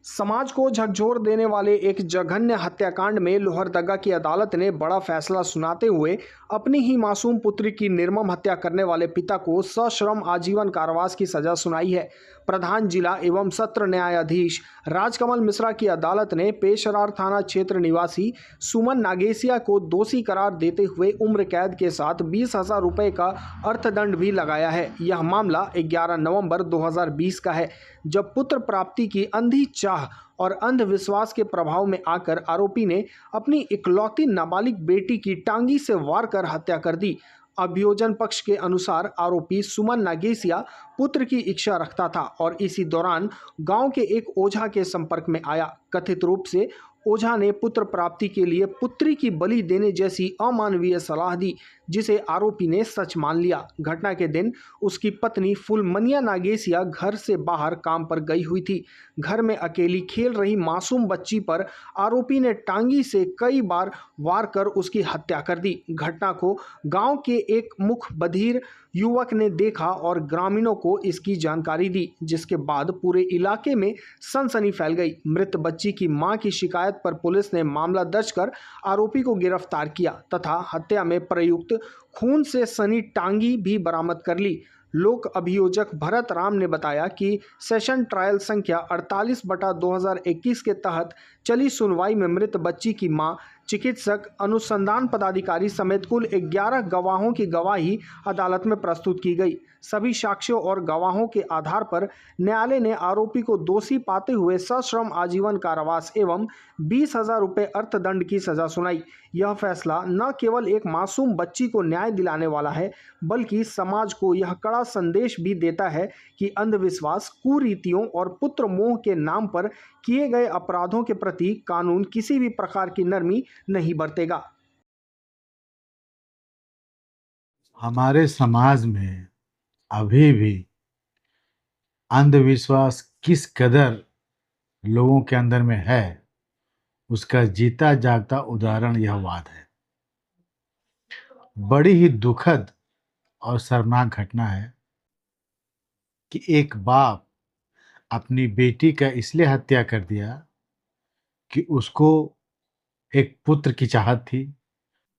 समाज को झकझोर देने वाले एक जघन्य हत्याकांड में लोहरदगा की अदालत ने बड़ा फैसला सुनाते हुए अपनी ही मासूम पुत्री की निर्मम हत्या करने वाले पिता को सश्रम आजीवन कारावास की सजा सुनाई है। प्रधान जिला एवं सत्र न्यायाधीश राजकमल मिश्रा की अदालत ने पेशरार थाना क्षेत्र निवासी सुमन नागेसिया को दोषी करार देते हुए उम्र कैद के साथ 20,000 रुपये का अर्थदंड भी लगाया है। यह मामला 11 नवंबर 2020 का है, जब पुत्र प्राप्ति की अंधी चाह और अंधविश्वास के प्रभाव में आकर आरोपी ने अपनी इकलौती नाबालिग बेटी की टांगी से वार कर हत्या कर दी। अभियोजन पक्ष के अनुसार आरोपी सुमन नागेसिया पुत्र की इच्छा रखता था और इसी दौरान गांव के एक ओझा के संपर्क में आया। कथित रूप से ओझा ने पुत्र प्राप्ति के लिए पुत्री की बलि देने जैसी अमानवीय सलाह दी, जिसे आरोपी ने सच मान लिया। घटना के दिन उसकी पत्नी फुलमनिया नागेसिया घर से बाहर काम पर गई हुई थी। घर में अकेली खेल रही मासूम बच्ची पर आरोपी ने टांगी से कई बार वार कर उसकी हत्या कर दी। घटना को गांव के एक मुख बधिर युवक ने देखा और ग्रामीणों को इसकी जानकारी दी, जिसके बाद पूरे इलाके में सनसनी फैल गई। मृत बच्ची की मां की शिकायत पर पुलिस ने मामला दर्ज कर आरोपी को गिरफ्तार किया तथा हत्या में प्रयुक्त खून से सनी टांगी भी बरामद कर ली। लोक अभियोजक भरत राम ने बताया कि सेशन ट्रायल संख्या 48/2021 के तहत चली सुनवाई में मृत बच्ची की मां, चिकित्सक, अनुसंधान पदाधिकारी समेत कुल 11 गवाहों की गवाही अदालत में प्रस्तुत की गई। सभी साक्ष्यों और गवाहों के आधार पर न्यायालय ने आरोपी को दोषी पाते हुए सश्रम आजीवन कारावास एवं 20,000 रुपये अर्थदंड की सजा सुनाई। यह फैसला न केवल एक मासूम बच्ची को न्याय दिलाने वाला है, बल्कि समाज को यह कड़ा संदेश भी देता है कि अंधविश्वास, कुरीतियों और पुत्र मोह के नाम पर किए गए अपराधों के प्रति कानून किसी भी प्रकार की नरमी नहीं बरतेगा। हमारे समाज में अभी भी अंधविश्वास किस कदर लोगों के अंदर में है, उसका जीता जागता उदाहरण यह वाद है। बड़ी ही दुखद और शर्मनाक घटना है कि एक बाप अपनी बेटी का इसलिए हत्या कर दिया कि उसको एक पुत्र की चाहत थी,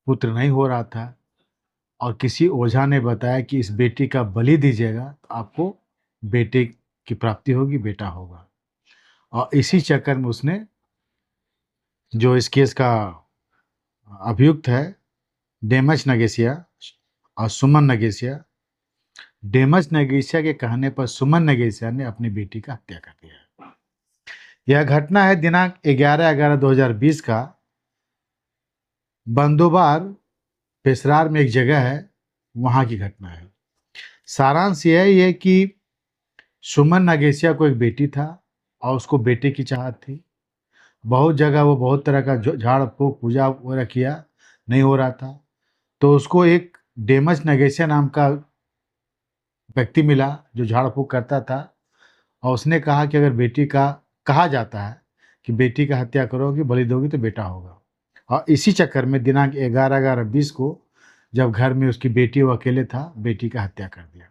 पुत्र नहीं हो रहा था और किसी ओझा ने बताया कि इस बेटी का बलि दीजिएगा तो आपको बेटे की प्राप्ति होगी, बेटा होगा। और इसी चक्कर में उसने, जो इस केस का अभियुक्त है डेमच नगेसिया और सुमन नगेसिया, डेमच नगेसिया के कहने पर सुमन नगेसिया ने अपनी बेटी का हत्या कर दिया। यह घटना है दिनांक 11/11/2020 का। बंदोबार पेशरार में एक जगह है, वहाँ की घटना है। सारांश यही है कि सुमन नगेसिया को एक बेटी था और उसको बेटे की चाहत थी। बहुत जगह वो बहुत तरह का झाड़ फूँक पूजा वगैरह किया, नहीं हो रहा था, तो उसको एक डेमच नगेसिया नाम का व्यक्ति मिला जो झाड़ फूँक करता था और उसने कहा कि अगर बेटी का, कहा जाता है कि बेटी का हत्या करोगी, बलि दोगी तो बेटा होगा। और इसी चक्कर में दिनांक 11/11/20 को जब घर में उसकी बेटी वो अकेले था, बेटी का हत्या कर दिया।